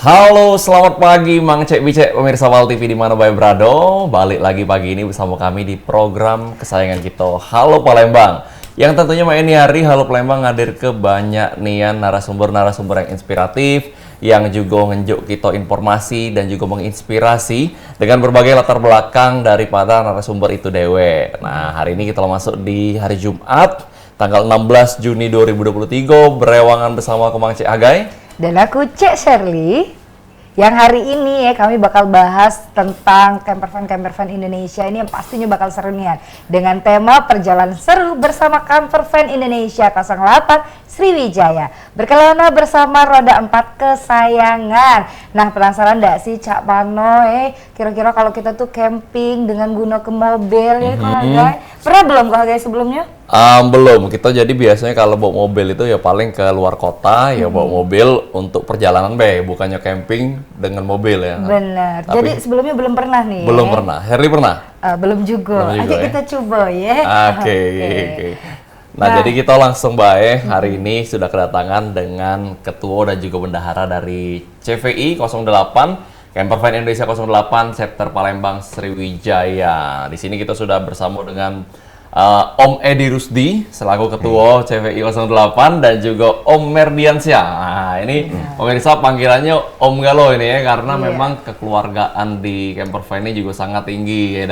Halo, selamat pagi Mang Cek Bicek, pemirsa Wal TV di mana Bae Brado. Balik lagi pagi ini bersama kami di program kesayangan kita, Halo Palembang. Yang tentunya ini hari Halo Palembang ngadir ke banyak nian narasumber-narasumber yang inspiratif, yang juga ngenjuk kita informasi dan juga menginspirasi dengan berbagai latar belakang daripada narasumber itu dewe. Nah, hari ini kita masuk di hari Jumat, tanggal 16 Juni 2023, berewangan bersama Mang Cek Agai. Dan aku Cek Shirley, yang hari ini ya kami bakal bahas tentang campervan Indonesia ini yang pastinya bakal seru nih dengan tema perjalanan seru bersama Campervan Indonesia 08 Sriwijaya berkelana bersama roda 4 kesayangan. Nah, penasaran enggak sih Cak Pano kira-kira kalau kita tuh camping dengan guna ke mobil ya Kak Agai? Pernah belum Kak Agai sebelumnya? Belum, kita jadi biasanya kalau bawa mobil itu ya paling ke luar kota, ya bawa mobil untuk perjalanan bukannya camping dengan mobil ya. Benar, Tapi jadi sebelumnya belum pernah nih belum pernah, Herli pernah? Belum juga, ayo kita coba ya. Oke. Nah, jadi kita langsung hari ini sudah kedatangan dengan ketua dan juga bendahara dari CVI 08 Campervan Indonesia 08 Chapter Palembang Sriwijaya. Di sini kita sudah bersama dengan Om Edi Rusdi selaku ketua CVI 08 dan juga Om Merdiansyah. Nah, ini pemirsa panggilannya Om Galo ini ya karena memang kekeluargaan di campervan ini juga sangat tinggi ya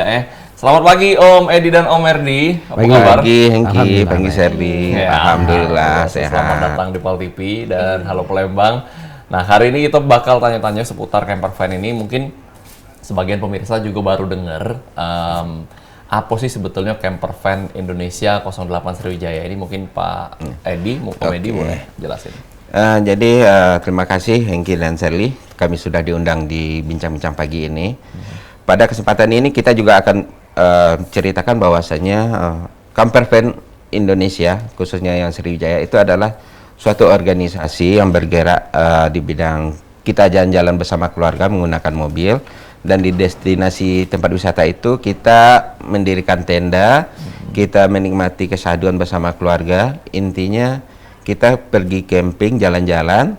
Selamat pagi Om Edi dan Om Merdi. Apa kabar? Pagi Hengki, pagi Serdi. Alhamdulillah sehat. Selamat datang di Pal TV dan Halo Palembang. Nah, hari ini kita bakal tanya-tanya seputar campervan ini. Mungkin sebagian pemirsa juga baru dengar apa sih sebetulnya Campervan Indonesia 08 Sriwijaya ini. Mungkin Pak Edi, Om Edi boleh jelasin. Jadi terima kasih Hengki dan Serli. Kami sudah diundang di bincang-bincang pagi ini. Pada kesempatan ini kita juga akan ceritakan bahwasanya Campervan Indonesia khususnya yang Sriwijaya itu adalah suatu organisasi yang bergerak di bidang kita jalan-jalan bersama keluarga menggunakan mobil. Dan di destinasi tempat wisata itu kita mendirikan tenda, kita menikmati kesaduan bersama keluarga. Intinya kita pergi camping, jalan-jalan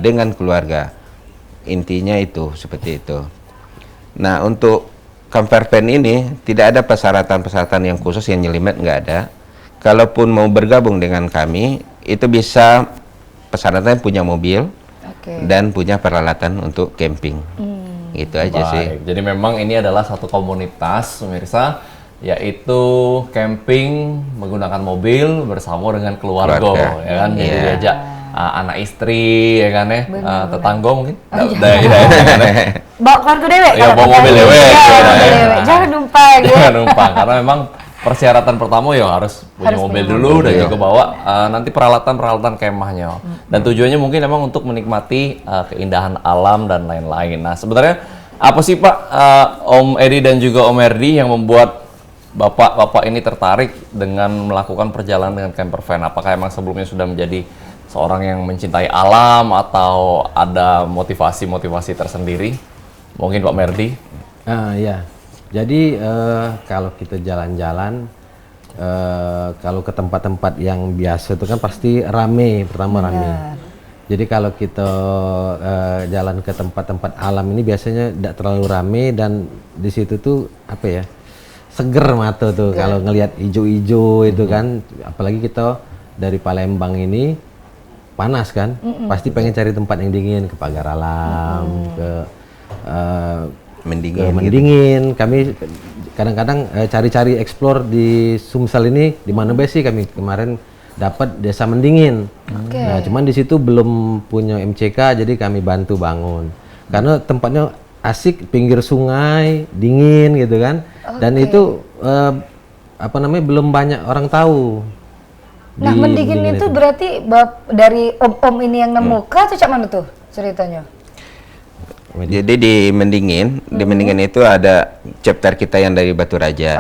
dengan keluarga. Intinya itu, seperti itu. Nah, untuk campervan ini tidak ada persyaratan-persyaratan yang khusus yang nyelimet, nggak ada. Kalaupun mau bergabung dengan kami, itu bisa persyaratan punya mobil dan punya peralatan untuk camping. Itu aja sih. Jadi memang ini adalah satu komunitas pemirsa, yaitu camping menggunakan mobil bersama dengan keluarga. Ya kan? Jadi diajak anak istri ya kan tetangga mungkin. Bawa keluarga dewek. Ya bawa mobil dewek. Jangan numpang ya. Jangan numpang karena memang persyaratan pertama ya harus punya mobil dulu dan juga bawa nanti peralatan kemahnya. Dan tujuannya mungkin memang untuk menikmati keindahan alam dan lain-lain. Nah, sebenarnya apa sih Pak Om Edi dan juga Om Merdi yang membuat Bapak ini tertarik dengan melakukan perjalanan dengan campervan? Apakah emang sebelumnya sudah menjadi seorang yang mencintai alam atau ada motivasi-motivasi tersendiri? Mungkin Pak Merdi. Ya. Jadi kalau kita jalan-jalan, kalau ke tempat-tempat yang biasa itu kan pasti rame, pertama rame. Jadi kalau kita jalan ke tempat-tempat alam ini biasanya tidak terlalu rame dan di situ tuh apa ya, seger mata tuh kalau ngelihat hijau-hijau itu kan. Apalagi kita dari Palembang ini panas kan, pasti pengen cari tempat yang dingin, ke pagar alam, ke mendingin. Kami kadang-kadang cari-cari explore di Sumsel ini di mana sih kami kemarin dapat desa Mendingin. Nah, cuman di situ belum punya MCK, jadi kami bantu bangun. Karena tempatnya asik, pinggir sungai, dingin gitu kan. Dan itu belum banyak orang tahu. Nah, Mendingin itu berarti dari om-om ini yang nemu kah atau cak mana tuh ceritanya? Jadi di Mendingin itu ada chapter kita yang dari Batu Raja.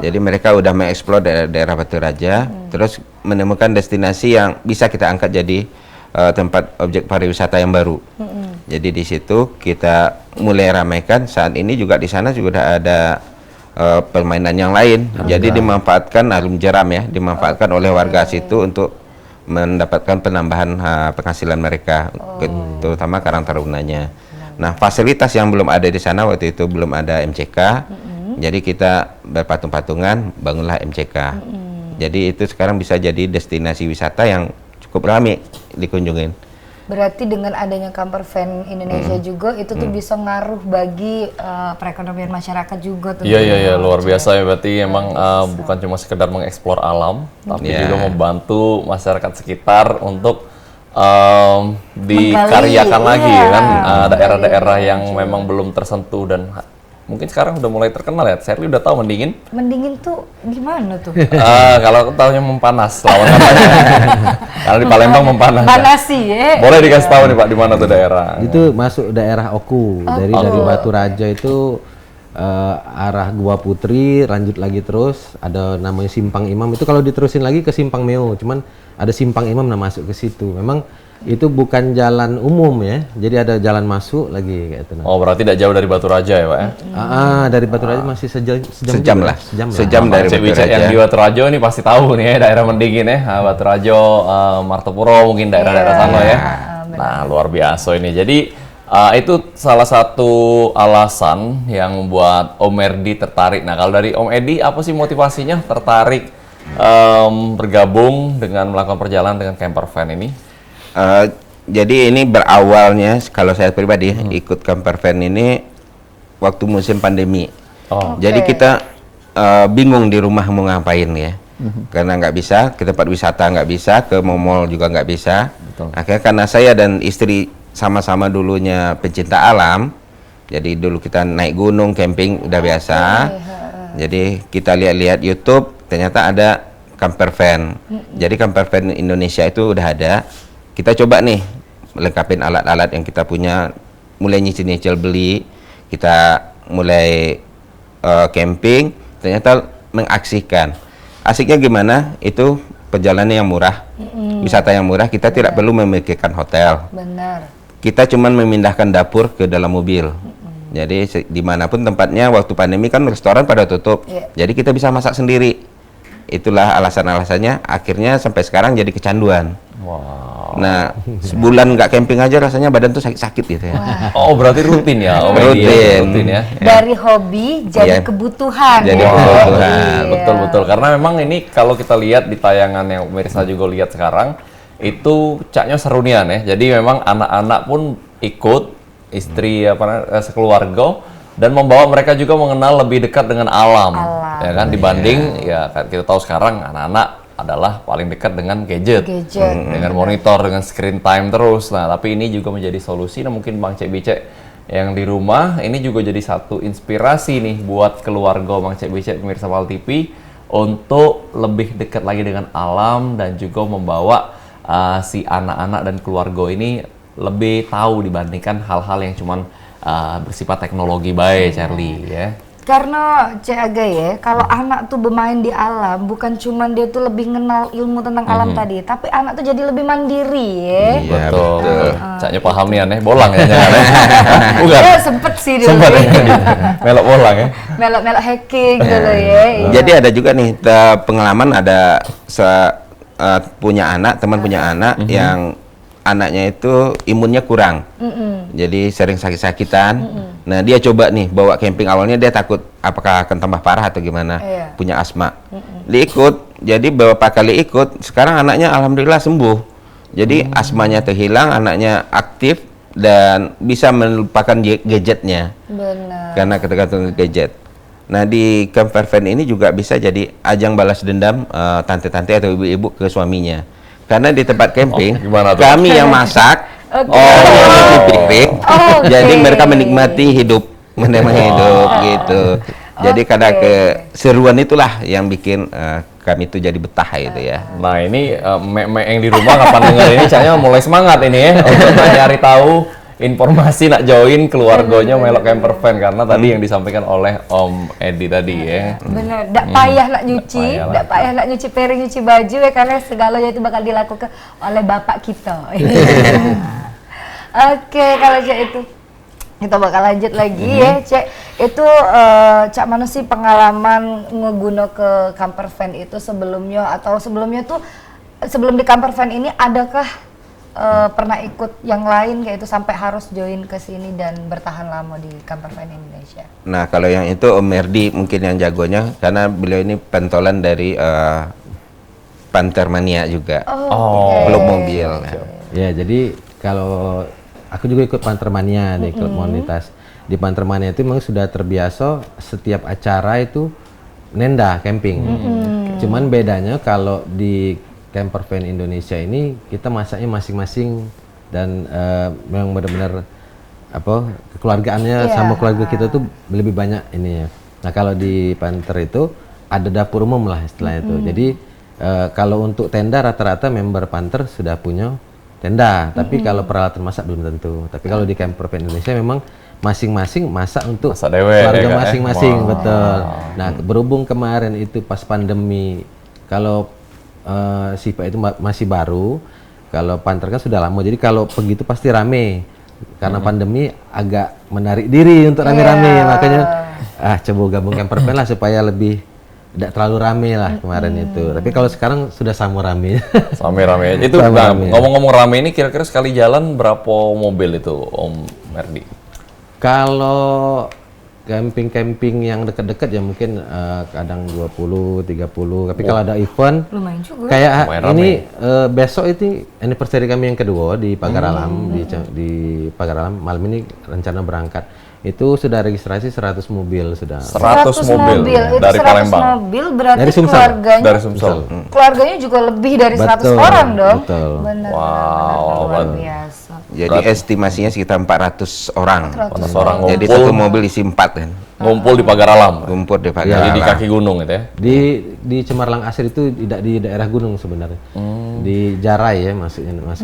Jadi mereka udah mengeksplor daerah Batu Raja, terus menemukan destinasi yang bisa kita angkat jadi tempat objek pariwisata yang baru. Jadi di situ kita mulai ramaikan. Saat ini juga di sana juga udah ada permainan yang lain. Jadi dimanfaatkan arum jeram ya, dimanfaatkan oleh warga situ untuk mendapatkan penambahan penghasilan mereka, terutama Karang Tarunanya. Nah, fasilitas yang belum ada di sana waktu itu belum ada MCK, jadi kita berpatung-patungan bangunlah MCK. Jadi itu sekarang bisa jadi destinasi wisata yang cukup ramai dikunjungin. Berarti dengan adanya camper van Indonesia juga itu tuh bisa ngaruh bagi perekonomian masyarakat juga tuh. Iya, luar biasa ya, berarti emang bukan cuma sekedar mengeksplor alam, tapi juga membantu masyarakat sekitar untuk dikaryakan lagi kan daerah-daerah yang memang belum tersentuh dan mungkin sekarang udah mulai terkenal ya. Sherly udah tahu Mendingin? Mendingin tuh gimana tuh? Kalau aku tahunya Mempanas lawan katanya. Kalau di Palembang Mempanas. Panasi ya. Boleh dikasih tahu nih Pak di mana tuh daerah? Itu masuk daerah Oku. Dari Batu Raja itu arah Gua Putri, lanjut lagi terus ada namanya Simpang Imam. Itu kalau diterusin lagi ke Simpang Meo, cuman ada Simpang Imam nah masuk ke situ. Memang itu bukan jalan umum ya, jadi ada jalan masuk lagi kayak itu. Oh, berarti tidak jauh dari Batu Raja ya Pak ya? Dari Batu Raja masih sejam lah. Sejam dari Batu Raja. Yang di Batu Raja ini pasti tahu nih ya, daerah Mendingin ya, Batu Raja, Martopuro mungkin daerah-daerah sana ya. Nah, luar biasa ini. Jadi itu salah satu alasan yang membuat Om Erdi tertarik. Nah, kalau dari Om Edi apa sih motivasinya tertarik bergabung dengan melakukan perjalanan dengan camper van ini? Jadi ini berawalnya kalau saya pribadi ikut camper van ini waktu musim pandemi. Jadi kita bingung di rumah mau ngapain ya, karena nggak bisa ke tempat wisata, nggak bisa ke mall juga nggak bisa. Akhirnya karena saya dan istri sama-sama dulunya pencinta alam, jadi dulu kita naik gunung, camping udah biasa. Jadi kita lihat-lihat YouTube, ternyata ada camper van. Jadi camper van Indonesia itu udah ada. Kita coba nih lengkapin alat-alat yang kita punya, mulai nyicil-nyicil beli, kita mulai camping, ternyata mengaksikan. Asiknya gimana? Itu perjalanan yang murah, wisata yang murah, kita tidak perlu memikirkan hotel. Benar. Kita cuman memindahkan dapur ke dalam mobil. Jadi dimanapun tempatnya, waktu pandemi kan restoran pada tutup, jadi kita bisa masak sendiri. Itulah alasan-alasannya, akhirnya sampai sekarang jadi kecanduan. Wow. Nah, sebulan nggak camping aja rasanya badan tuh sakit-sakit gitu ya. Oh, berarti rutin ya? Rutin ya. Dari hobi jadi kebutuhan. Jadi ya. kebutuhan. Betul. Karena memang ini kalau kita lihat di tayangan yang pemirsa juga lihat sekarang, itu caknya serunian ya. Jadi memang anak-anak pun ikut, istri sekeluarga, dan membawa mereka juga mengenal lebih dekat dengan alam. Ya kan, dibanding ya kita tahu sekarang anak-anak adalah paling dekat dengan gadget. Dengan monitor, dengan screen time terus. Nah, tapi ini juga menjadi solusi. Nah, mungkin Bang Cek Bicek yang di rumah ini juga jadi satu inspirasi nih buat keluarga Bang Cek Bicek pemirsa Pal TV untuk lebih dekat lagi dengan alam dan juga membawa si anak-anak dan keluarga ini lebih tahu dibandingkan hal-hal yang cuman bersifat teknologi baik, Sherly ya. Karena Aga ya, kalau anak tuh bermain di alam, bukan cuman dia tuh lebih kenal ilmu tentang alam tadi, tapi anak tuh jadi lebih mandiri ya. Iya, betul. Caknya paham nih aneh, bolang ya jangan. Bukan. Ya sempet sih dulu. Sempet ya. Melok bolang ya. Melok-melok hacking dulu ya. Jadi ada juga nih pengalaman, ada punya anak, teman punya anak yang anaknya itu imunnya kurang, jadi sering sakit-sakitan. Nah, dia coba nih bawa camping, awalnya dia takut apakah akan tambah parah atau gimana, punya asma. Diikut, jadi beberapa kali ikut, sekarang anaknya alhamdulillah sembuh. Jadi asmanya terhilang, anaknya aktif dan bisa melupakan gadgetnya. Benar. Karena ketergantungan gadget. Nah, di camper van ini juga bisa jadi ajang balas dendam tante-tante atau ibu-ibu ke suaminya. Karena di tempat camping, kami yang masak, nyuci piring, jadi mereka menikmati hidup, gitu. Jadi karena keseruan itulah yang bikin kami itu jadi betah gitu ya. Nah, ini mek-mek yang di rumah kapan dengar ini caknya mulai semangat ini ya untuk nyari tahu informasi nak join keluarganya melok camper van karena tadi yang disampaikan oleh Om Edi tadi ya. Bener, ndak payah nak nyuci, ndak payah nak nyuci piring, nyuci baju ya, karena segalanya itu bakal dilakukan oleh bapak kita. Oke, kalau Cak itu kita bakal lanjut lagi ya, Cak. Itu Cak, mana sih pengalaman ngeguna ke camper van itu sebelumnya, atau sebelumnya tuh sebelum di Camper Van ini adakah pernah ikut yang lain kayak itu sampai harus join ke sini dan bertahan lama di Camper Van Indonesia? Nah, kalau yang itu Om Merdi mungkin yang jagonya, karena beliau ini pentolan dari Panther Mania juga, klub mobil. Ya, jadi kalau aku juga ikut Panther Mania di klub komunitas. Di Panther Mania itu memang sudah terbiasa setiap acara itu nenda camping. Cuman bedanya kalau di Camper Van Indonesia ini kita masaknya masing-masing dan memang benar-benar apa kekeluargaannya sama keluarga kita tuh lebih banyak ininya. Nah, kalau di Panther itu ada dapur umum lah istilahnya itu. Jadi kalau untuk tenda rata-rata member Panther sudah punya tenda, tapi kalau peralatan masak belum tentu. Tapi kalau di Camper Van Indonesia memang masing-masing masak untuk keluarga masing-masing, betul. Nah, berhubung kemarin itu pas pandemi, kalau Sipa itu masih baru, kalau Panther kan sudah lama, jadi kalau begitu pasti rame. Karena pandemi agak menarik diri untuk rame-rame, makanya coba gabung Camper Van lah supaya lebih tidak terlalu rame lah kemarin itu. Tapi kalau sekarang sudah sama rame. Sama rame. Itu ngomong-ngomong rame ini kira-kira sekali jalan berapa mobil itu Om Merdi? Kalau camping-camping yang dekat-dekat ya mungkin kadang 20, 30. Tapi kalau ada event Lumayan juga. kayak Lumayan ini besok itu anniversary kami yang kedua di Pagar Alam, di Pagar Alam. Malam ini rencana berangkat. Itu sudah registrasi 100 mobil sudah. 100 mobil Itu dari 100 Palembang. mobil berarti Dari Sumsel. keluarganya Dari Sumsel. keluarganya juga lebih dari 100 orang dong. Betul. Benar. Wow, Luar biasa. Jadi estimasinya sekitar 400 orang. 400 orang Jadi ngumpul, satu mobil isi 4 kan. ngumpul di Pagar Alam. Ngumpul di Jadi Pagar di Alam. kaki gunung itu ya. Di Cemarlang Asir itu tidak di daerah gunung sebenarnya. Di Jarai ya masuk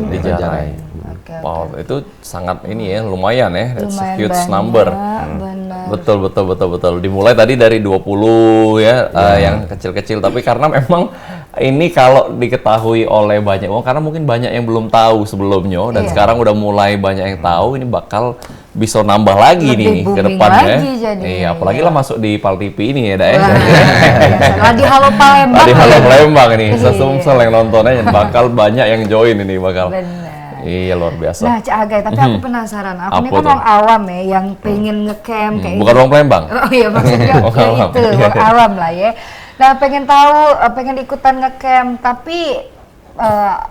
di Jarai. Oke. Wow, itu sangat ini ya, lumayan ya. That's a Lumayan huge banyak, number. benar. Betul. Dimulai tadi dari 20 ya, yang kecil-kecil. Tapi karena memang ini kalau diketahui oleh banyak orang, karena mungkin banyak yang belum tahu sebelumnya, dan sekarang udah mulai banyak yang tahu, ini bakal bisa nambah lagi Lebih nih ke booming depannya. lagi jadinya, Iya, apalagi lah masuk di Pal TV ini ya, Dak. Wah, biasa. Di Halo Palembang. Tadi Halo ya. Palembang ini, sesumsel yang nontonnya, bakal banyak yang join ini bakal. Benar. Iya, luar biasa. Nah, Cak Agai, tapi aku penasaran. Aku ini Apa kan tuh? orang awam ya, yang pengen ngecamp kayak Bukan orang Palembang. Oh iya, maksudnya Orang ya awam. itu, orang awam lah ya. Nah, pengen tahu, pengen ikutan ngecamp, tapi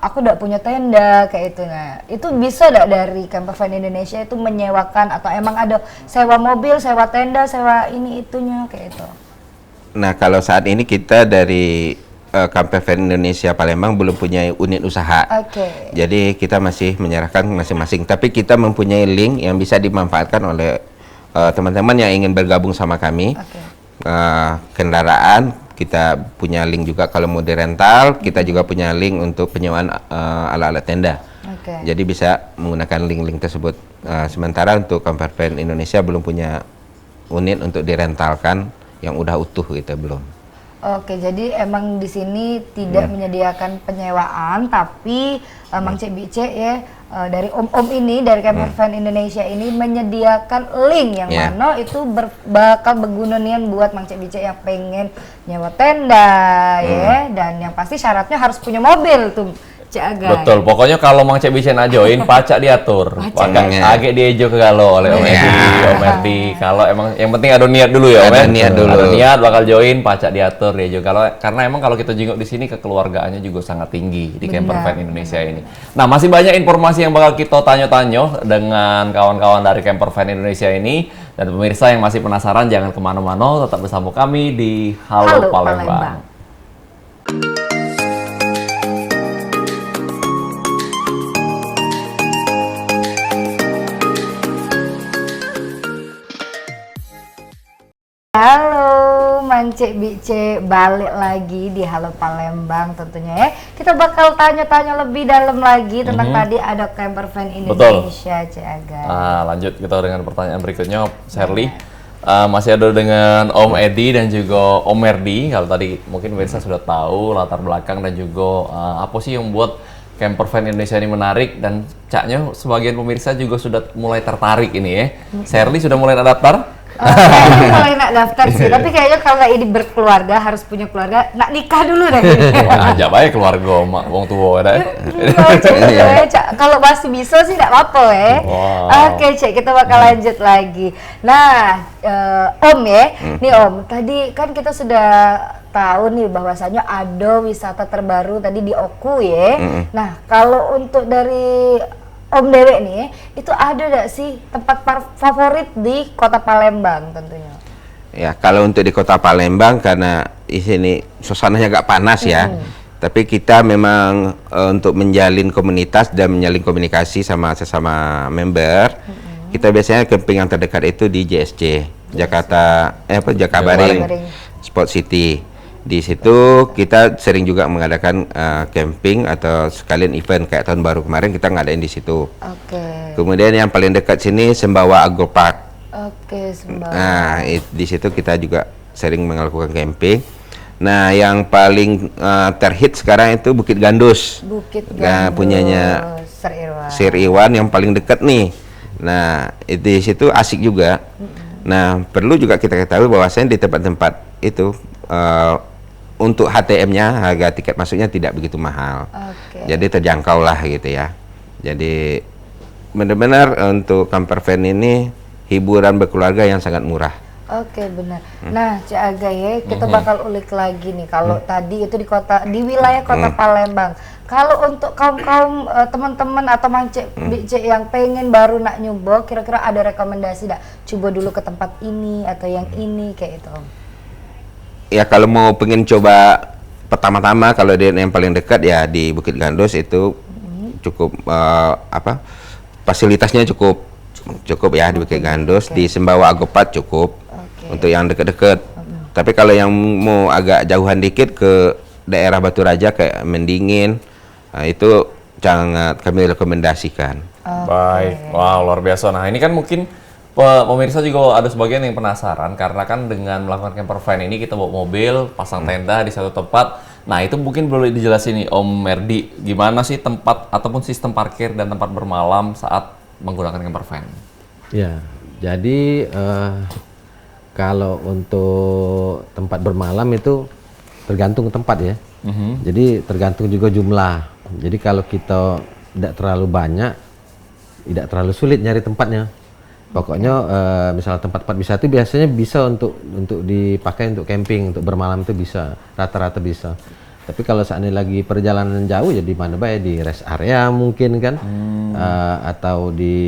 aku udah punya tenda kayak itu. Nah, itu bisa nggak dari Camper Van Indonesia itu menyewakan, atau emang ada sewa mobil, sewa tenda, sewa ini itunya kayak itu? Nah, kalau saat ini kita dari Camper Van Indonesia Palembang belum punya unit usaha. Oke. Jadi kita masih menyerahkan masing-masing. Tapi kita mempunyai link yang bisa dimanfaatkan oleh teman-teman yang ingin bergabung sama kami. Oke. Kendaraan kita punya link juga kalau mau dirental. Kita juga punya link untuk penyewaan alat-alat tenda. Oke. Jadi bisa menggunakan link-link tersebut. Sementara untuk Camper Van Indonesia belum punya unit untuk direntalkan yang udah utuh gitu belum. Oke, jadi emang di sini tidak menyediakan penyewaan, tapi Mang Cek Bice ya dari Om ini dari Camper Van Indonesia ini menyediakan link yang mana itu bakal bergunaan buat Mang Cek Bice yang pengen nyewa tenda ya, dan yang pasti syaratnya harus punya mobil tuh. Cak Agai. Betul, pokoknya kalau Mang Cek bisa join, pacak diatur. Pakai agak diejo ke galau oleh Om Edi. Kalau emang yang penting ada niat dulu ya, Om. Ada niat dulu. Ada niat bakal join, pacak diatur diejo. Karena emang kalau kita jenguk di sini kekeluargaannya juga sangat tinggi di Camper Van Indonesia ini. Nah, masih banyak informasi yang bakal kita tanya-tanya dengan kawan-kawan dari Camper Van Indonesia ini. Dan pemirsa yang masih penasaran jangan kemana-mana, tetap bersama kami di Halo Palembang. Halo, Mang Cek Bice balik lagi di Halo Palembang tentunya ya. Kita bakal tanya-tanya lebih dalam lagi tentang tadi ada Camper Van Indonesia, Cek Agai. Lanjut kita dengan pertanyaan berikutnya, Sherly. Masih ada dengan Om Edi dan juga Om Merdi. Kalau tadi mungkin pemirsa sudah tahu latar belakang dan juga apa sih yang membuat Camper Van Indonesia ini menarik, dan caknya sebagian pemirsa juga sudah mulai tertarik ini ya. Sherly sudah mulai ada daftar? Kayaknya kalau nak daftar sih, tapi kayaknya kalau ini berkeluarga harus punya keluarga, nak nikah dulu deh. Wah, aja baik keluarga wong tua ada. Kalau masih bisa sih tidak apa-apa ya. Wow. Oke Cek, kita bakal lanjut lagi. Nah, Om ya, nih Om, tadi kan kita sudah tahu nih bahwasanya ada wisata terbaru tadi di Oku ya. Nah, kalau untuk dari Om Dewe nih, itu ada nggak sih tempat favorit di Kota Palembang tentunya? Ya, kalau untuk di Kota Palembang karena di sini suasananya agak panas ya. Tapi kita memang untuk menjalin komunitas dan menjalin komunikasi sama sesama member, kita biasanya camping yang terdekat itu di JSC, Jakarta Jakabaring Sport City. Di situ kita sering juga mengadakan camping atau sekalian event kayak tahun baru kemarin kita ngadain di situ. Oke. Kemudian yang paling dekat sini Sembawa Agro Park. Oke, Sembawa. Nah, di situ kita juga sering melakukan camping. Nah, yang paling terhit sekarang itu Bukit Gandus. Bukit Gandus. Nah, punyanya Sir Iwan yang paling dekat nih. Nah, di situ asik juga. Nah, perlu juga kita ketahui bahwasanya di tempat-tempat itu untuk HTM-nya, harga tiket masuknya tidak begitu mahal. Jadi terjangkau lah gitu ya. Jadi benar-benar untuk camper van ini hiburan berkeluarga yang sangat murah. Oke, benar. Nah, Cik Aga ya, kita bakal ulik lagi nih. Kalau tadi itu di wilayah Kota Palembang. Kalau untuk kaum teman-teman atau mancik Cik yang pengen baru nak nyoba, kira-kira ada rekomendasi enggak? Coba dulu ke tempat ini atau yang ini kayak itu, Om. Ya kalau mau pengen coba pertama-tama kalau yang paling dekat ya di Bukit Gandus itu cukup fasilitasnya cukup ya di Bukit Gandus. Di Sembawa Agro Park cukup untuk yang dekat-dekat. Tapi kalau yang mau agak jauhan dikit ke daerah Batu Raja kayak Mendingin, itu sangat kami rekomendasikan. Baik, wow luar biasa. Nah ini kan mungkin pemirsa juga ada sebagian yang penasaran karena kan dengan melakukan camper van ini kita bawa mobil, pasang tenda di satu tempat. Nah itu mungkin boleh dijelasin nih Om Merdi, gimana sih tempat ataupun sistem parkir dan tempat bermalam saat menggunakan camper van? Ya, jadi kalau untuk tempat bermalam itu tergantung tempat ya. Jadi tergantung juga jumlah. Jadi kalau kita tidak terlalu banyak, tidak terlalu sulit nyari tempatnya. Pokoknya misalnya tempat-tempat wisata itu biasanya bisa untuk dipakai untuk camping, untuk bermalam itu bisa, rata-rata bisa. Tapi kalau seandainya lagi perjalanan jauh ya di mana baik, di rest area mungkin kan, atau di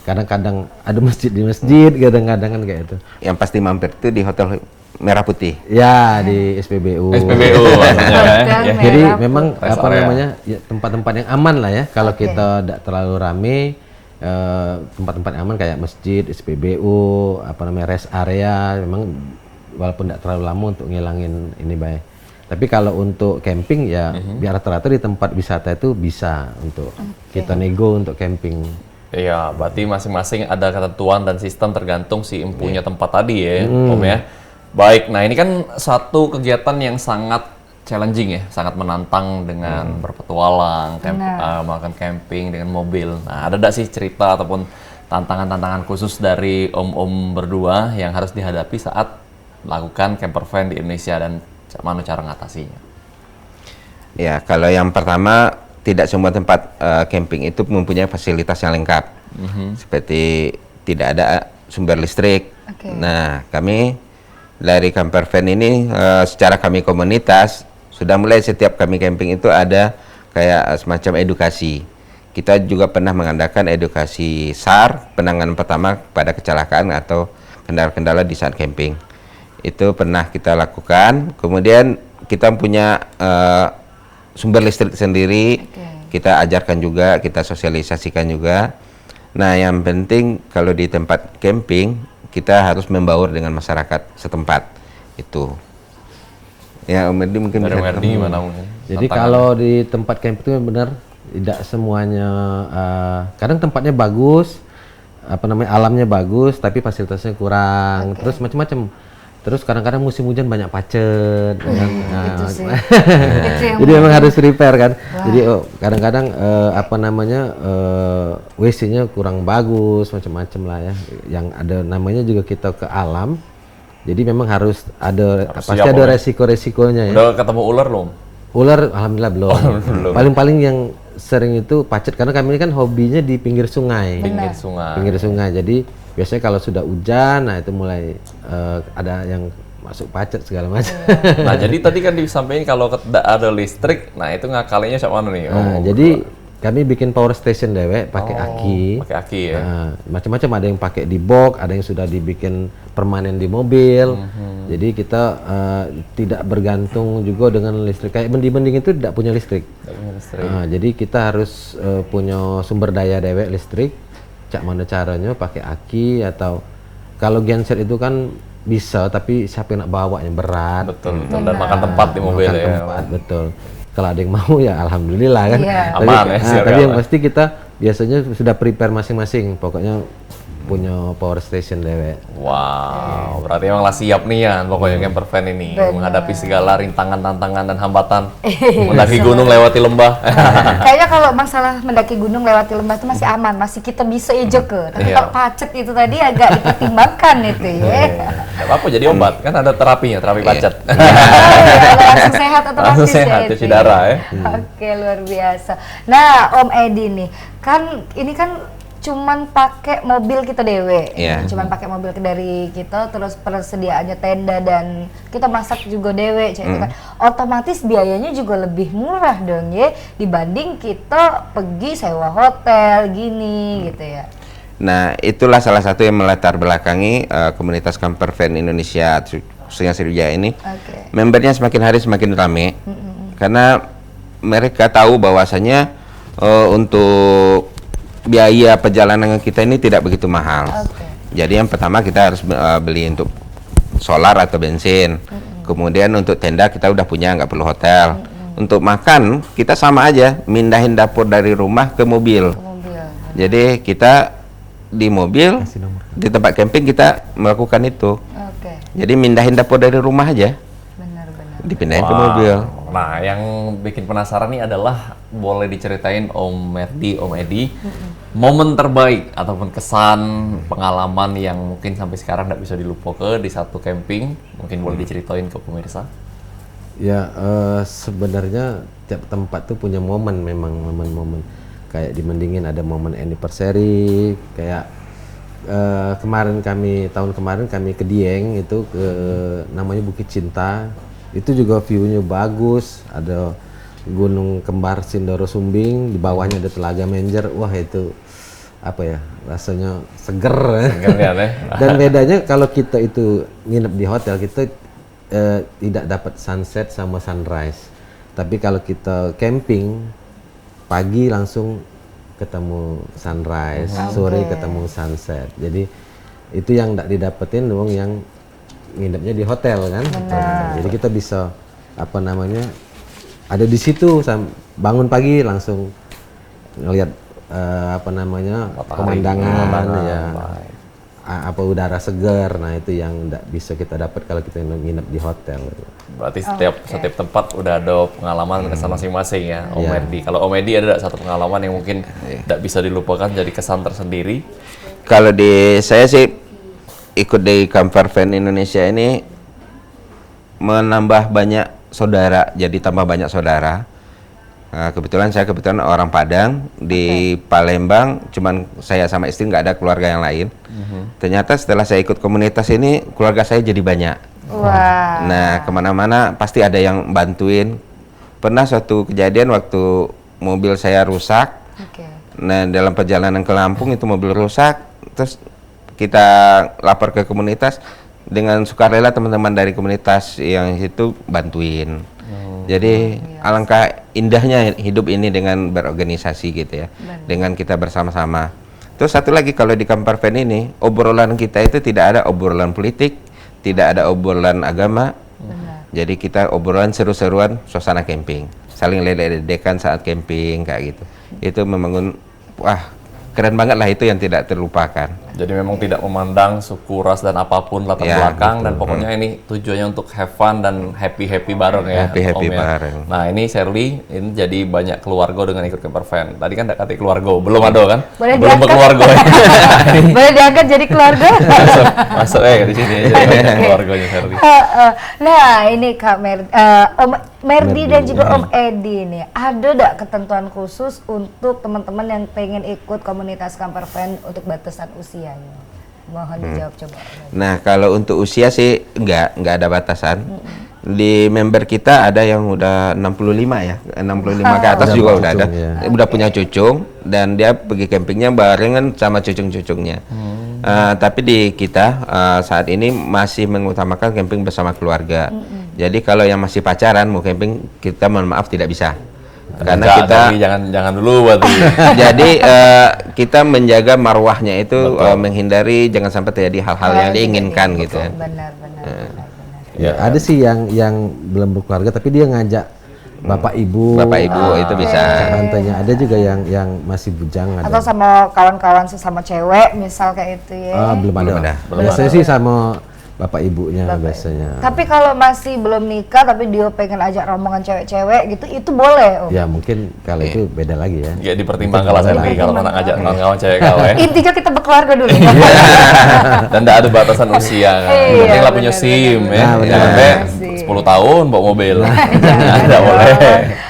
kadang-kadang ada masjid di masjid, kadang-kadang kan kayak itu. Yang pasti mampir itu di Hotel Merah Putih. Ya di SPBU. SPBU ya. Jadi memang apa namanya ya, tempat-tempat yang aman lah ya. Kalau kita tidak terlalu rame. Tempat-tempat aman kayak masjid, SPBU, apa namanya rest area, memang walaupun tidak terlalu lama untuk ngilangin ini baik. Tapi kalau untuk camping ya biar rata-rata di tempat wisata itu bisa untuk kita nego untuk camping. Iya, berarti masing-masing ada ketentuan dan sistem tergantung si empunya tempat tadi ya, Om ya. Baik, nah ini kan satu kegiatan yang sangat challenging ya, sangat menantang dengan berpetualang, melakukan camping dengan mobil. Nah, ada nggak sih cerita ataupun tantangan-tantangan khusus dari om-om berdua yang harus dihadapi saat melakukan camper van di Indonesia dan mana cara mengatasinya? Ya, kalau yang pertama tidak semua tempat camping itu mempunyai fasilitas yang lengkap, seperti tidak ada sumber listrik. Nah, kami dari camper van ini secara kami komunitas sudah mulai setiap kami camping itu ada kayak semacam edukasi. Kita juga pernah mengadakan edukasi SAR, penanganan pertama pada kecelakaan atau kendala-kendala di saat camping. Itu pernah kita lakukan. Kemudian kita punya sumber listrik sendiri, kita ajarkan juga, kita sosialisasikan juga. Nah yang penting kalau di tempat camping, kita harus membaur dengan masyarakat setempat itu. Ya, Om Merdi mungkin bisa gimana mungkin? Jadi kalau di tempat camp itu benar tidak semuanya, kadang tempatnya bagus, apa namanya alamnya bagus, tapi fasilitasnya kurang, terus macam-macam. Terus kadang-kadang musim hujan banyak pacet, kan? Gitu sih. Itu yang Jadi memang harus repair kan. Jadi kadang-kadang apa namanya WC-nya kurang bagus, macam-macam lah ya. Yang ada namanya juga kita ke alam. Jadi memang harus ada pasti siap, ada ya. resiko-resikonya ya. Udah ketemu ular belum? Ular alhamdulillah belum. belum. Paling-paling yang sering itu pacet karena kami ini kan hobinya di pinggir sungai. Pinggir sungai. Pinggir sungai. Jadi biasanya kalau sudah hujan, nah itu mulai ada yang masuk pacet segala macam. Nah, jadi tadi kan disampaikan kalau tidak ada listrik, nah itu ngakalinya siapa mana nih? Nah, jadi kami bikin power station dewek pakai aki. Pakai aki ya. Nah, macam-macam, ada yang pakai di box, ada yang sudah dibikin permanen di mobil. Jadi kita tidak bergantung juga dengan listrik. Kayak mending-mending itu tidak punya listrik. Tidak punya listrik. Nah, jadi kita harus punya sumber daya dewek listrik. Cak mana caranya pakai aki atau kalau genset itu kan bisa, tapi siapa yang nak bawanya berat. Betul, betul. Dan makan tempat di mobil Makan ya. tempat, betul. Kalau ada yang mau ya alhamdulillah kan. Iya. Tapi, Aman ya, siap tapi ya, yang aman. pasti kita biasanya sudah prepare masing-masing. Pokoknya punya power station dewek. Wow, berarti emang lah siap nih ya pokoknya camper van ini menghadapi segala rintangan, tantangan dan hambatan. Mendaki gunung lewati lembah. Kayaknya kalau masalah mendaki gunung lewati lembah itu masih aman, masih kita bisa aja ke. Tapi Iya. kalau pacet itu tadi agak dipertimbangkan itu ya. Gak apa-apa jadi obat, kan ada terapinya, terapi pacet. Langsung sehat otomatis Langsung sehat, ya, cuci itu darah ya. Oke, luar biasa. Nah, Om Edi nih, kan ini kan cuman pakai mobil kita dewe, Iya. cuman pakai mobil dari kita, terus persediaannya tenda dan kita masak juga dewe, itu kan otomatis biayanya juga lebih murah dong ya dibanding kita pergi sewa hotel gini gitu ya. Nah, itulah salah satu yang melatar belakangi komunitas camper van Indonesia khususnya Sriwijaya ini. Oke. Membernya semakin hari semakin ramai karena mereka tahu bahwasanya untuk biaya perjalanan kita ini tidak begitu mahal. Oke. Jadi yang pertama kita harus beli untuk solar atau bensin. Kemudian untuk tenda kita udah punya, nggak perlu hotel. Untuk makan kita sama aja, mindahin dapur dari rumah ke mobil. Mobil. Jadi kita di mobil, di tempat camping kita melakukan itu. Oke, Jadi mindahin dapur dari rumah aja, benar-benar. dipindahin ke Wow. mobil. Nah, yang bikin penasaran nih adalah boleh diceritain Om Merdi, Om Edi, momen terbaik ataupun kesan pengalaman yang mungkin sampai sekarang nggak bisa dilupakan di satu camping, mungkin boleh diceritain ke pemirsa. Ya sebenarnya tiap tempat tuh punya momen, memang momen-momen kayak di Mendingin ada momen anniversary, kayak tahun kemarin kami ke Dieng itu ke namanya Bukit Cinta, itu juga view-nya bagus, ada Gunung Kembar Sindoro Sumbing, di bawahnya ada Telaga Menjer, wah itu apa ya rasanya seger. Seger ya. Dan bedanya kalau kita itu nginep di hotel kita tidak dapat sunset sama sunrise. Tapi kalau kita camping pagi langsung ketemu sunrise, sore ketemu sunset. Jadi itu yang tidak didapetin dong yang nginepnya di hotel kan. Jadi kita bisa apa namanya ada di situ bangun pagi langsung ngelihat apa namanya pemandangan ya. Apa udara segar, nah itu yang tidak bisa kita dapat kalau kita nginep di hotel. Berarti setiap tempat udah ada pengalaman kesan masing-masing ya, Om Iya. Merdi. Kalau Om Edi ada satu pengalaman yang mungkin tidak bisa dilupakan jadi kesan tersendiri. Kalau di saya sih ikut di camper van Indonesia ini menambah banyak saudara, jadi tambah banyak saudara. Kebetulan saya orang Padang, di Palembang cuman saya sama istri, nggak ada keluarga yang lain. Ternyata setelah saya ikut komunitas ini keluarga saya jadi banyak. Wah. Nah, kemana-mana pasti ada yang bantuin. Pernah suatu kejadian waktu mobil saya rusak. Oke. Nah, dalam perjalanan ke Lampung itu mobil rusak, terus kita lapor ke komunitas, dengan sukarela teman-teman dari komunitas yang itu bantuin. Jadi alangkah indahnya hidup ini dengan berorganisasi gitu ya, dengan kita bersama-sama. Terus satu lagi, kalau di camper van ini obrolan kita itu tidak ada obrolan politik, tidak ada obrolan agama. Jadi kita obrolan seru-seruan suasana camping, saling ledek-ledekan saat camping kayak gitu. Itu membangun, wah keren banget lah, itu yang tidak terlupakan. Jadi memang tidak memandang suku, ras dan apapun latar Ya, belakang dan pokoknya ini tujuannya untuk have fun dan happy bareng ya. Happy Om, ya. bareng. Nah ini Sherly ini jadi banyak keluarga dengan ikut campervan. Tadi kan tidak kata keluarga, belum ada kan? Boleh Belum diangkat? berkeluarga. Boleh diangkat jadi keluarga? masuk di sini aja keluarganya Sherly. Nah, ini Kak Om Merdi dan juga Om Edi nih, ada nggak ketentuan khusus untuk teman-teman yang pengen ikut komunitas campervan untuk batasan usianya? Mohon dijawab coba. Nah, kalau untuk usia sih nggak ada batasan. Di member kita ada yang udah 65 ya, 65 ke atas Udah juga punya udah ada. cucung, ya. Udah punya cucung dan dia pergi campingnya barengan sama cucung-cucungnya. Tapi di kita saat ini masih mengutamakan camping bersama keluarga. Jadi kalau yang masih pacaran mau camping, kita mohon maaf tidak bisa. Karena Enggak, kita tapi jangan dulu berarti. jadi kita menjaga marwahnya itu menghindari jangan sampai terjadi hal-hal yang diinginkan gitu ya. Benar. Ya, ada sih yang belum berkeluarga tapi dia ngajak bapak ibu. Bapak ibu itu bisa. Rantainya ada juga yang masih bujang ada. Atau sama kawan-kawan sesama cewek, misal kayak itu ya. Belum ada. Belum Biasanya sih sama bapak ibunya biasanya. Tapi kalau masih belum nikah tapi dia pengen ajak rombongan cewek-cewek gitu, itu boleh. Om. Ya mungkin kalau itu beda lagi ya. Ya dipertimbangkan lah Sherly kalau nak ngajak kawan-kawan cewek kau ya. Intinya kita berkeluarga dulu. Dan tidak ada batasan usia kan. Yang Iya, penting lah punya benar, SIM ya. Nah, benar. Sampai SIM. 10 tahun bawa mobil. Tidak boleh.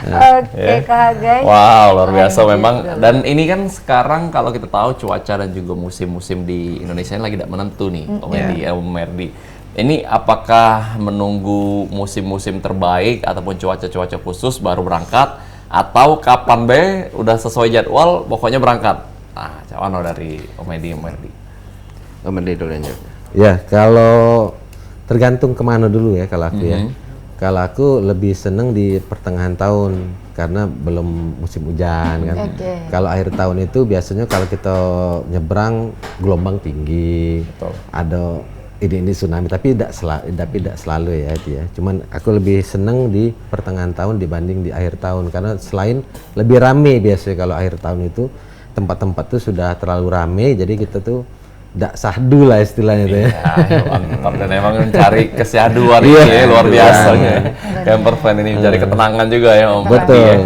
Oke, Kak Guys. Wow, luar biasa memang. Dan ini kan sekarang kalau kita tahu cuaca dan juga musim-musim di Indonesia ini lagi tidak menentu nih, Om Merdi. Ini apakah menunggu musim-musim terbaik ataupun cuaca-cuaca khusus baru berangkat, atau kapan be udah sesuai jadwal pokoknya berangkat? Nah, cawan dari Om Merdi. Dulu aja. Ya, kalau tergantung kemana dulu ya kalau aku ya. Kalau aku lebih seneng di pertengahan tahun karena belum musim hujan kan. Oke. Kalau akhir tahun itu biasanya kalau kita nyebrang gelombang tinggi, ada ini tsunami, tapi tidak selalu ya itu ya. Cuman aku lebih seneng di pertengahan tahun dibanding di akhir tahun karena selain lebih rame biasanya kalau akhir tahun itu tempat-tempat tuh sudah terlalu rame, jadi kita tuh tidak sahdu lah istilahnya tuh ya. Mantap, dan emang mencari kesyaduan ini ya, luar biasa ya. Campervan ini mencari ketenangan juga ya Om. Betul. Ya.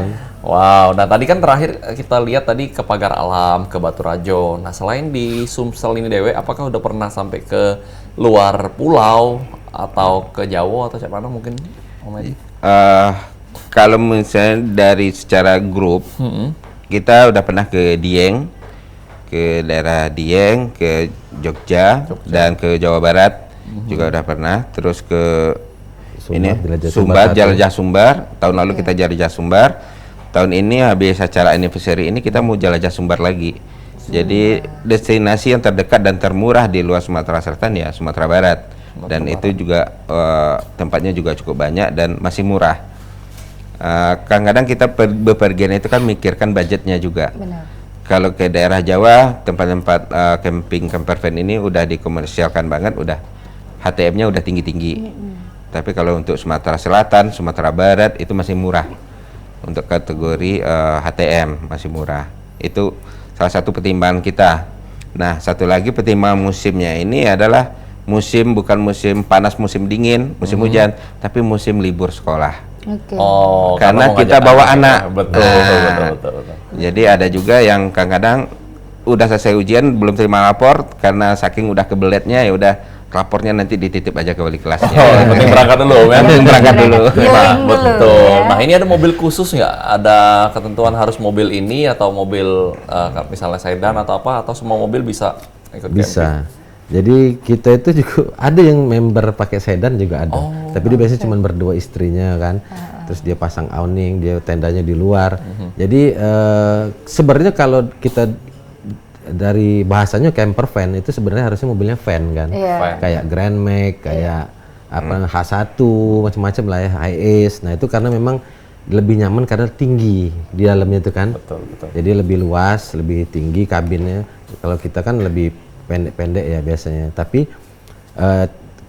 Wow, nah tadi kan terakhir kita lihat tadi ke Pagar Alam, ke Batu Rajo. Nah selain di Sumsel ini Dewe, apakah udah pernah sampai ke luar pulau atau ke Jawa atau mana mungkin Om Edi? Kalau misalnya dari secara grup, kita udah pernah ke Dieng, ke daerah Dieng, ke Jogja. Dan ke Jawa Barat juga udah pernah. Terus ke Sumbar, Jelajah Sumbar. Tahun lalu kita jelajah Sumbar. Tahun ini habis acara anniversary ini kita mau jelajah Sumbar lagi. Jadi destinasi yang terdekat dan termurah di luar Sumatera Selatan ya Sumatera Barat. Dan itu juga tempatnya juga cukup banyak dan masih murah. Kadang-kadang kita bepergian itu kan mikirkan budgetnya juga. Benar. Kalau ke daerah Jawa, tempat-tempat camping campervan ini udah dikomersialkan banget, udah HTM-nya udah tinggi-tinggi. Tapi kalau untuk Sumatera Selatan, Sumatera Barat itu masih murah. Untuk kategori HTM masih murah. Itu salah satu pertimbangan kita. Nah, satu lagi pertimbangan musimnya ini adalah bukan musim panas, musim dingin, musim hujan, tapi musim libur sekolah. Oke. Oh, Karena mau kita ngajak bawa ya. anak. Betul. Jadi ada juga yang kadang-kadang udah selesai ujian belum terima rapor karena saking udah kebeletnya ya udah rapornya nanti dititip aja ke wali kelasnya. Oh, yang penting berangkat dulu ya. Penting berangkat dulu. Nah, Healing dulu, betul. ya. Nah, ini ada mobil khusus nggak? Ada ketentuan harus mobil ini atau mobil misalnya sedan atau apa? Atau semua mobil bisa ikut camping? Bisa. Jadi kita itu juga ada yang member pakai sedan juga ada. Tapi dia biasanya cuma berdua istrinya kan. Terus dia pasang awning, dia tendanya di luar. Jadi sebenarnya kalau kita dari bahasanya camper van itu sebenarnya harusnya mobilnya van kan. Iya. Kayak Grand Max, kayak H1 macam-macam lah ya, Hiace. Nah, itu karena memang lebih nyaman karena tinggi di dalamnya itu kan. Betul. Jadi lebih luas, lebih tinggi kabinnya. Kalau kita kan lebih pendek-pendek ya biasanya. Tapi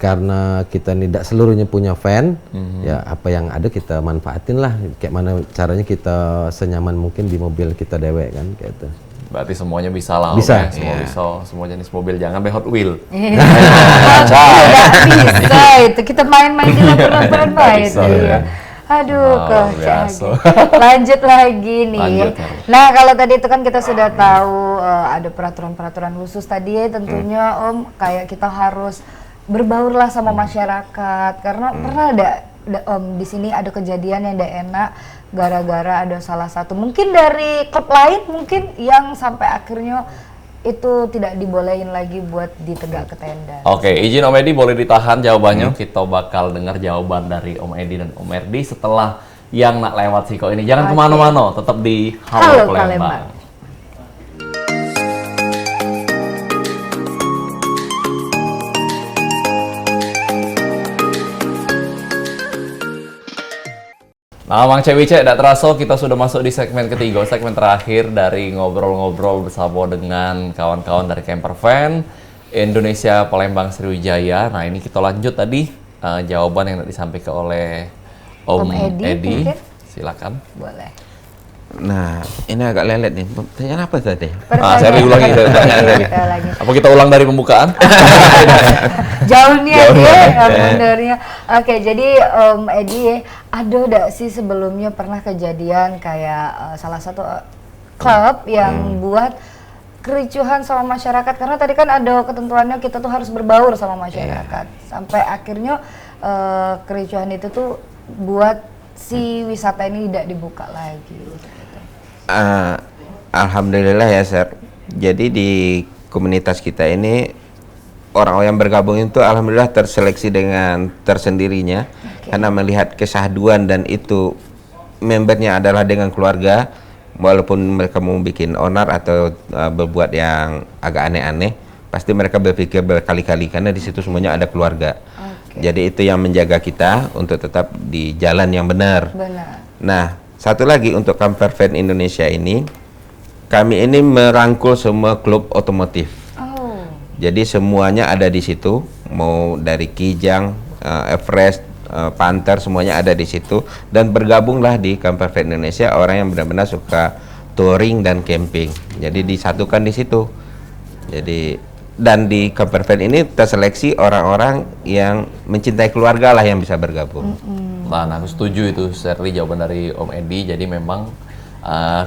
karena kita tidak seluruhnya punya van, ya apa yang ada kita manfaatin lah. Kayak mana caranya kita senyaman mungkin di mobil kita dewek kan, kayak itu. Berarti semuanya bisa lah. Bisa. Om, ya. Semua jenis mobil, jangan Hot Wheel. Nggak bisa itu, kita main-main di laporan main. bisa, Iya. ya. Aduh, Oh, kocak. biasa. Lanjut lagi nih. Lanjut, Herli. Nah, kalau tadi itu kan kita sudah tahu ada peraturan-peraturan khusus tadi ya, tentunya Om, kayak kita harus berbaurlah sama masyarakat karena pernah ada Om di sini ada kejadian yang tidak enak gara-gara ada salah satu mungkin dari klub lain mungkin yang sampai akhirnya itu tidak dibolehin lagi buat ditegak ke tenda. Oke, izin Om Edi boleh ditahan jawabannya. Kita bakal dengar jawaban dari Om Edi dan Om Erdi setelah yang nak lewat Siko ini. Jangan Oke. kemana-mana, tetap di Halo Halo, Palembang. Palembang. Nah, Mang Cewice, tidak terasa kita sudah masuk di segmen ketiga, segmen terakhir dari ngobrol-ngobrol bersama dengan kawan-kawan dari Camper Van Indonesia Palembang Sriwijaya. Nah, ini kita lanjut tadi jawaban yang disampaikan oleh Om, Om Edi, mungkin? Silakan. Boleh. Nah, ini agak lelet nih. Pertanyaan apa tadi? Saya ulangi pertanyaan tadi. Lagi. Apa kita ulang dari pembukaan? Jauhnya Jauhnya. ya sebenarnya. Oke, jadi Om Edi, ada nggak sih sebelumnya pernah kejadian kayak salah satu klub yang buat kericuhan sama masyarakat? Karena tadi kan ada ketentuannya kita tuh harus berbaur sama masyarakat. Sampai akhirnya kericuhan itu tuh buat si wisata ini tidak dibuka lagi. Alhamdulillah ya, Sir. Jadi di komunitas kita ini orang-orang yang bergabung itu alhamdulillah terseleksi dengan tersendirinya karena melihat kesahduan dan itu membernya adalah dengan keluarga, walaupun mereka mau bikin onar atau berbuat yang agak aneh-aneh, pasti mereka berpikir berkali-kali karena di situ semuanya ada keluarga. Jadi itu yang menjaga kita untuk tetap di jalan yang benar. Benar. Nah, satu lagi untuk Camper Van Indonesia ini, kami ini merangkul semua klub otomotif. Oh. Jadi semuanya ada di situ, mau dari Kijang, Everest, Panther, semuanya ada di situ. Dan bergabunglah di Camper Van Indonesia orang yang benar-benar suka touring dan camping. Jadi disatukan di situ. Jadi dan di Camper Van ini terseleksi orang-orang yang mencintai keluarga lah yang bisa bergabung. Nah, aku setuju itu, Shirley, jawaban dari Om Edi. Jadi memang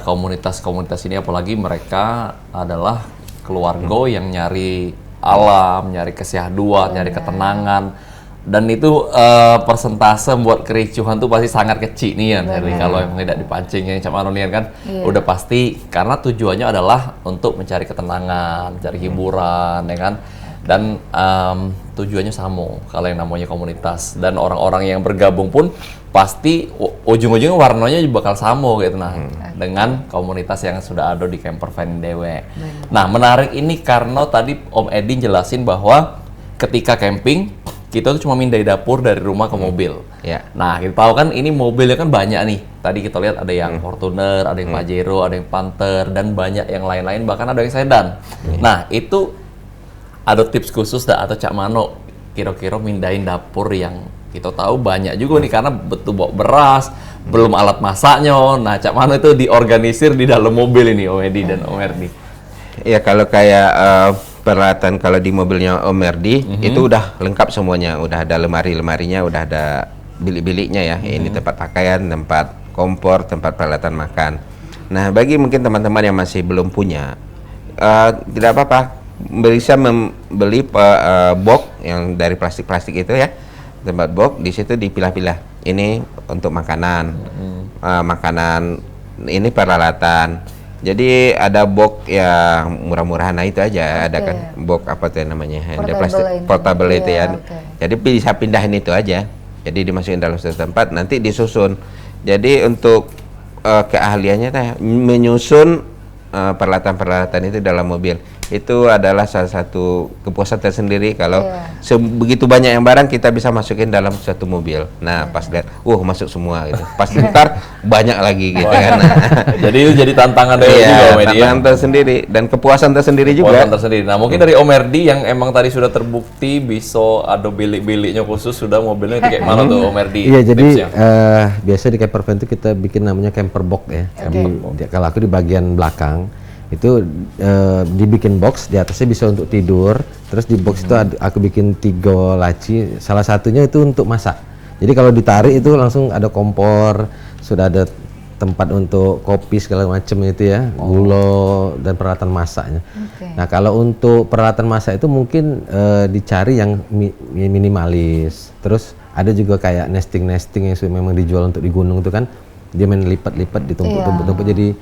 komunitas-komunitas ini, apalagi mereka adalah keluarga yang nyari alam, nyari kesehduan, nyari ketenangan. Dan itu persentase buat kericuhan tuh pasti sangat kecil nih ya, Shirley. Kalau emang tidak dipancing yang Cak Manonian kan, udah pasti karena tujuannya adalah untuk mencari ketenangan, mencari hiburan, ya kan. Dan tujuannya sama kalau yang namanya komunitas, dan orang-orang yang bergabung pun pasti ujung-ujungnya warnanya juga bakal sama gitu dengan komunitas yang sudah ada di Camper Van Dewe. Nah, menarik ini karena tadi Om Edi jelasin bahwa ketika camping kita tuh cuma mindai dapur dari rumah ke mobil. Ya. Nah, kita tahu kan ini mobilnya kan banyak nih. Tadi kita lihat ada yang Fortuner, ada yang Pajero, ada yang Panther, dan banyak yang lain-lain, bahkan ada yang sedan. Nah, itu ada tips khusus atau Cak Mano kira-kira mindahin dapur yang kita tahu banyak juga nih karena betul bawa beras, belum alat masaknya. Nah, Cak Mano itu diorganisir di dalam mobil ini, Om Edi dan Om Erdi. Ya, kalau kayak peralatan kalau di mobilnya Om Erdi itu udah lengkap semuanya, udah ada lemari-lemarinya, udah ada bilik-biliknya ya. Ini tempat pakaian, tempat kompor, tempat peralatan makan. Nah, bagi mungkin teman-teman yang masih belum punya, tidak apa-apa, bisa membeli box yang dari plastik-plastik itu ya, tempat box di situ dipilah-pilah. Ini untuk makanan, makanan ini peralatan. Jadi ada box yang murah-murahan, nah itu aja ada kan box apa tuh namanya, yang ada plastik portable itu ya. Jadi bisa pindahin itu aja. Jadi dimasukin dalam satu tempat, nanti disusun. Jadi untuk keahliannya menyusun peralatan-peralatan itu dalam mobil itu adalah salah satu kepuasan tersendiri kalau begitu banyak yang barang kita bisa masukin dalam satu mobil. Nah, pas lihat, masuk semua gitu. Pas ntar banyak lagi gitu kan. Jadi itu jadi tantangan dari juga, Om Edi. Tantangan tersendiri dan kepuasan tersendiri juga. Kepuasan tersendiri. Nah, mungkin dari Om Erdi yang emang tadi sudah terbukti bisa ada bilik-biliknya khusus, sudah mobilnya itu kayak mana tuh Om Erdi? Iya, jadi tipsnya? biasa di camper van itu kita bikin namanya camper box ya. Kalau aku di bagian belakang Itu dibikin box, di atasnya bisa untuk tidur. Terus di box itu aku bikin 3 laci, salah satunya itu untuk masak. Jadi kalau ditarik itu langsung ada kompor, sudah ada tempat untuk kopi segala macam itu ya, gula dan peralatan masaknya. Nah kalau untuk peralatan masak itu mungkin dicari yang minimalis. Terus ada juga kayak nesting yang memang dijual untuk di gunung itu kan, dia main lipat-lipat ditumpuk-tumpuk jadi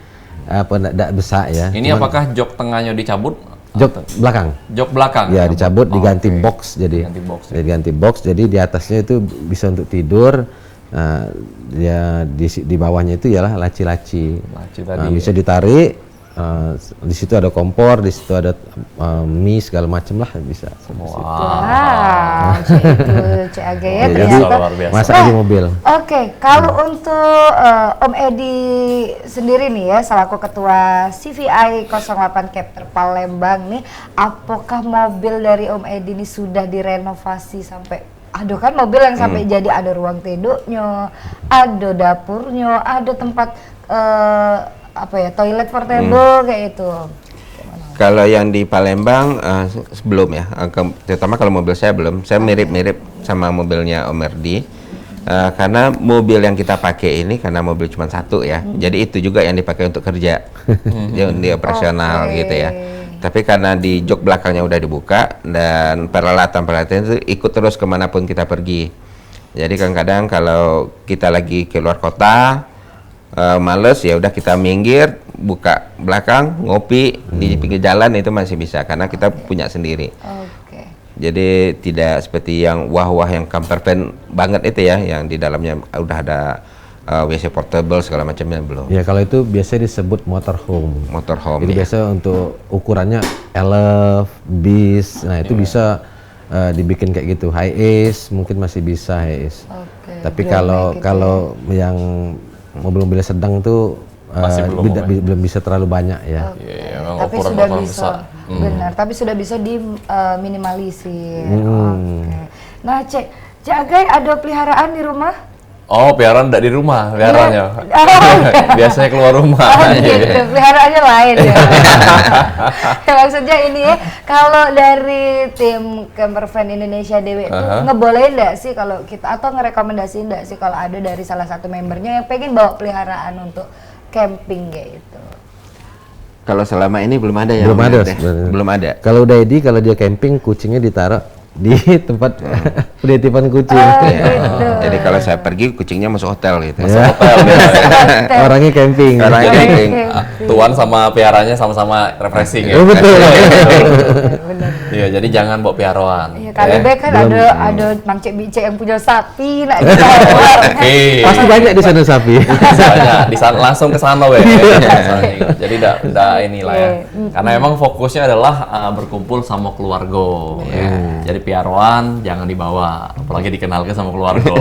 apa enggak besar ya. Ini apakah jok tengahnya dicabut? Jok belakang. Jok belakang. Ya dicabut, diganti box jadi. Diganti box jadi di atasnya itu bisa untuk tidur. Nah, ya di bawahnya itu ialah laci-laci. Bisa ditarik. Di situ ada kompor, di situ ada mie segala macam lah bisa. Wow, Cik Age ya Jadi ternyata. masak di mobil. Oke, kalau untuk Om Edi sendiri nih ya, selaku ketua CVI 08 Chapter Palembang nih, apakah mobil dari Om Edi ini sudah direnovasi sampai, aduh kan mobil yang sampai jadi ada ruang tidurnya, ada dapurnya, ada tempat apa ya, toilet portable kayak itu. Kalau yang di Palembang sebelum ya, terutama kalau mobil saya belum, saya mirip-mirip sama mobilnya Om Erdi. Karena mobil yang kita pakai ini karena mobil cuma satu ya, jadi itu juga yang dipakai untuk kerja, di operasional gitu ya. Tapi karena di jok belakangnya udah dibuka dan peralatan itu ikut terus kemanapun kita pergi. Jadi kadang-kadang kalau kita lagi keluar kota, males ya udah kita minggir, buka belakang, ngopi di pinggir jalan itu masih bisa karena kita punya sendiri. Jadi tidak seperti yang wah-wah yang camper van banget itu ya, yang di dalamnya udah ada WC portable segala macamnya belum. Ya kalau itu biasanya disebut motorhome. Motorhome. Jadi ya. biasa untuk ukurannya elf, bis, nah itu bisa dibikin kayak gitu. High ace mungkin masih bisa high ace. Tapi kalau yang mobil-mobil sedang tuh belum bisa terlalu banyak ya. Tapi sudah bisa, benar. Tapi sudah bisa diminimalisir. Nah, Cek Agai ada peliharaan di rumah? Oh, peliharaan enggak di rumah, peliharaannya. Biasanya keluar rumah. Gitu, peliharaannya lain ya. Maksudnya ini ya, kalau dari tim Campervan Indonesia DW itu ngebolehin enggak sih kalau kita, atau ngerekomendasiin enggak sih kalau ada dari salah satu membernya yang pengen bawa peliharaan untuk camping kayak gitu? Kalau selama ini belum ada ya. Belum ada. Kalau udah Edi, kalau dia camping kucingnya ditaruh di tempat penitipan kucing. Jadi kalau saya pergi kucingnya masuk hotel gitu. Orangnya camping. Tuan sama piaranya sama-sama refreshing ya. Betul. Iya, jadi jangan bawa piaroan. Iya, kali baik kan ada Mang Cek Bicek yang punya sapi nak Pasti banyak di sana sapi. Banyak di sana, langsung ke sana weh. Jadi enggak inilah ya. Karena emang fokusnya adalah berkumpul sama keluarga ya. Jadi piaroan jangan dibawa, apalagi dikenalkan sama keluarga.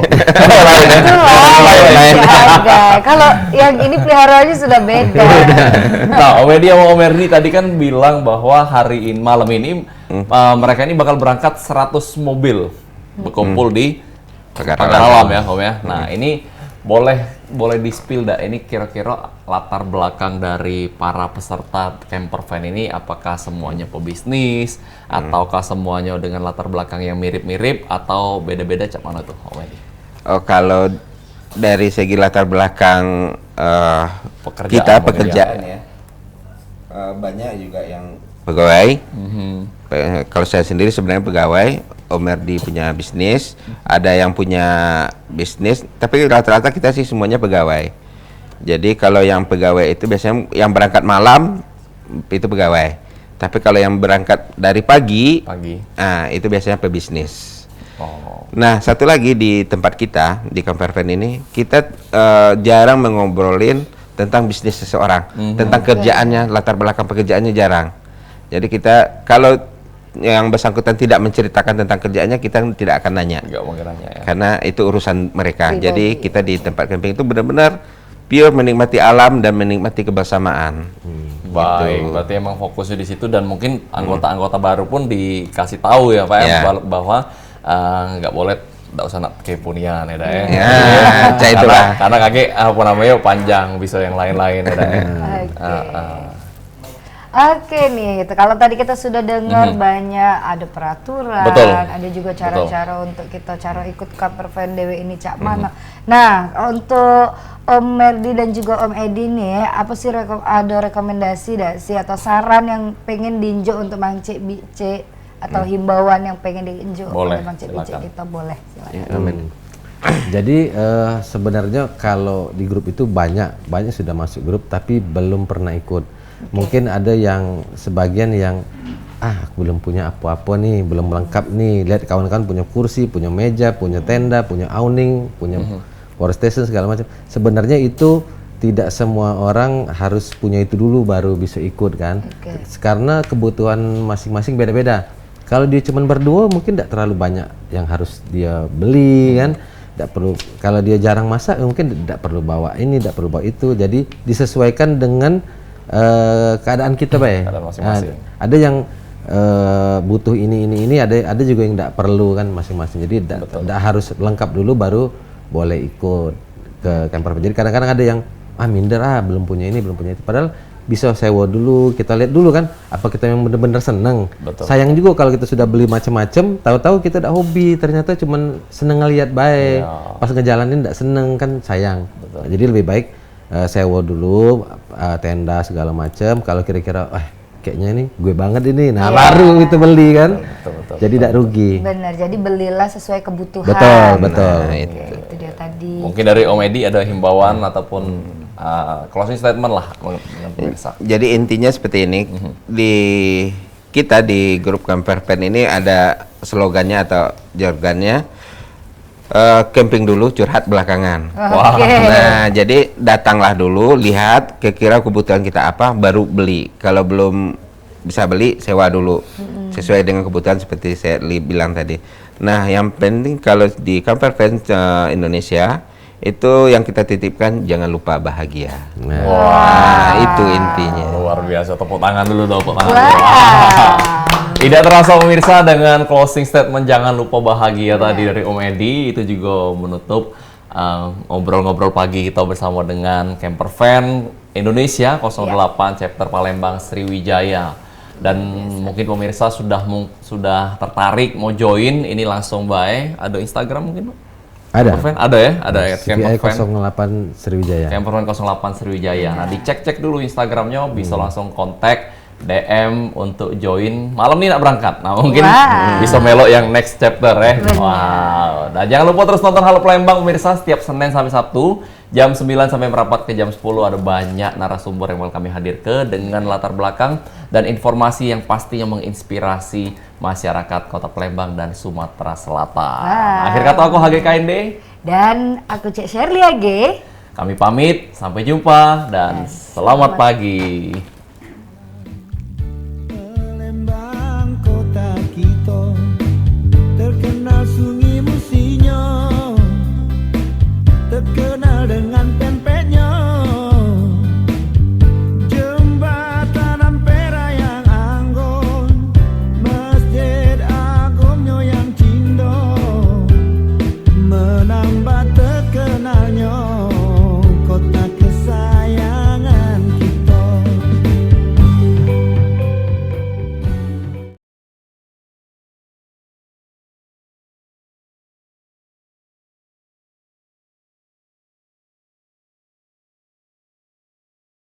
Kalau yang ini peliharaannya sudah beda. Nah, Om Edi sama Om Erdi tadi kan bilang bahwa hari ini, malam ini mereka ini bakal berangkat 100 mobil berkumpul di Pagar Alam ya, Om ya. Nah, ini boleh di-spill dah, ini kira-kira latar belakang dari para peserta camper van ini, apakah semuanya pebisnis ataukah semuanya dengan latar belakang yang mirip-mirip atau beda-beda, cak mana tuh Om Edi? Oh, kalau dari segi latar belakang pekerjaan ya, banyak juga yang pegawai. Kalau saya sendiri sebenarnya pegawai, Om Erdi punya bisnis, ada yang punya bisnis, tapi rata-rata kita sih semuanya pegawai. Jadi kalau yang pegawai itu biasanya yang berangkat malam itu pegawai. Tapi kalau yang berangkat dari pagi, nah itu biasanya pebisnis. Nah, satu lagi di tempat kita di camper van ini, kita jarang mengobrolin tentang bisnis seseorang, tentang kerjaannya, latar belakang pekerjaannya jarang. Jadi kita kalau yang bersangkutan tidak menceritakan tentang kerjaannya, kita tidak akan nanya. Karena itu urusan mereka. Jadi kita di tempat camping itu benar-benar pure menikmati alam dan menikmati kebersamaan. Baik, berarti emang fokusnya di situ, dan mungkin anggota-anggota baru pun dikasih tahu ya Pak ya, bahwa nggak boleh, nggak usah nak kepunian ya dah ya. Karena kakek apa namanya panjang bisa yang lain-lain ya dah. Oke nih, gitu. Kalau tadi kita sudah dengar banyak ada peraturan, Betul. ada juga cara-cara untuk kita cara ikut Campervan DW ini cak mana. Nah, untuk Om Merdi dan juga Om Edi nih, apa sih ada rekomendasi dah sih atau saran yang pengen diinjak untuk Mang Cik Bice atau himbauan yang pengen diinjak Boleh, oleh Mang Cik Bice silakan. kita boleh. Silakan. Ya, amin. Jadi sebenarnya kalau di grup itu banyak sudah masuk grup tapi belum pernah ikut. Mungkin ada yang sebagian yang aku belum punya apa-apa nih, belum lengkap nih. Lihat kawan-kawan punya kursi, punya meja, punya tenda, punya awning, punya power station segala macam. Sebenarnya itu tidak semua orang harus punya itu dulu baru bisa ikut kan. Karena kebutuhan masing-masing beda-beda. Kalau dia cuma berdua mungkin tidak terlalu banyak yang harus dia beli kan. Tidak perlu, kalau dia jarang masak mungkin tidak perlu bawa ini, tidak perlu bawa itu. Jadi disesuaikan dengan keadaan kita, Pak. Keadaan masing-masing. Ada yang butuh ini, ada juga yang tidak perlu kan masing-masing. Jadi tidak harus lengkap dulu baru boleh ikut ke campervan. Jadi kadang-kadang ada yang minder belum punya ini, belum punya itu. Padahal bisa sewa dulu, kita lihat dulu kan apa kita yang benar-benar senang. Betul. Sayang juga kalau kita sudah beli macam-macam, tahu-tahu kita tidak hobi, ternyata cuman seneng ngelihat baik. Pas ngejalanin tidak seneng kan sayang. Jadi lebih baik sewa dulu tenda segala macam. Kalau kira-kira kayaknya ini gue banget ini, baru itu beli kan. Betul. Jadi tidak rugi. Benar, jadi belilah sesuai kebutuhan. Betul. Itu dia tadi. Mungkin dari Om Edi ada himbauan ataupun closing statement lah dengan pemirsa. Jadi intinya seperti ini, kita di grup Campervan ini ada slogannya atau jargonnya, camping dulu, curhat belakangan. Wah. Nah, jadi datanglah dulu, lihat kira-kira kebutuhan kita apa, baru beli. Kalau belum bisa beli, sewa dulu. Sesuai dengan kebutuhan seperti saya bilang tadi. Nah, yang penting kalau di Campervan Indonesia, itu yang kita titipkan, jangan lupa bahagia. Nah, itu intinya. Luar biasa, tepuk tangan dulu dong, tepuk tangan dulu. Tidak terasa pemirsa dengan closing statement jangan lupa bahagia tadi dari Om Edi, itu juga menutup ngobrol-ngobrol pagi kita bersama dengan Campervan Indonesia 08 chapter Palembang Sriwijaya. Dan mungkin pemirsa sudah tertarik mau join, ini langsung baik. Ada Instagram mungkin? Ada. Campervan? Ada ya? Ada ya CVI Campervan 08 Sriwijaya. Campervan 08 Sriwijaya. Nah, dicek-cek dulu Instagramnya, bisa langsung kontak, DM untuk join. Malam ini nak berangkat. Nah, mungkin bisa melok yang next chapter ya. Wow. Nah, jangan lupa terus nonton Halo Palembang pemirsa setiap Senin sampai Sabtu jam 9 sampai merapat ke jam 10. Ada banyak narasumber yang bakal kami hadirkan dengan latar belakang dan informasi yang pastinya menginspirasi masyarakat Kota Palembang dan Sumatera Selatan. Akhir kata aku HGKND Dan aku Cek Shirley AG. Kami pamit, sampai jumpa dan selamat pagi. Palembang kota kita terkenal sungai musinya, terkenal dengan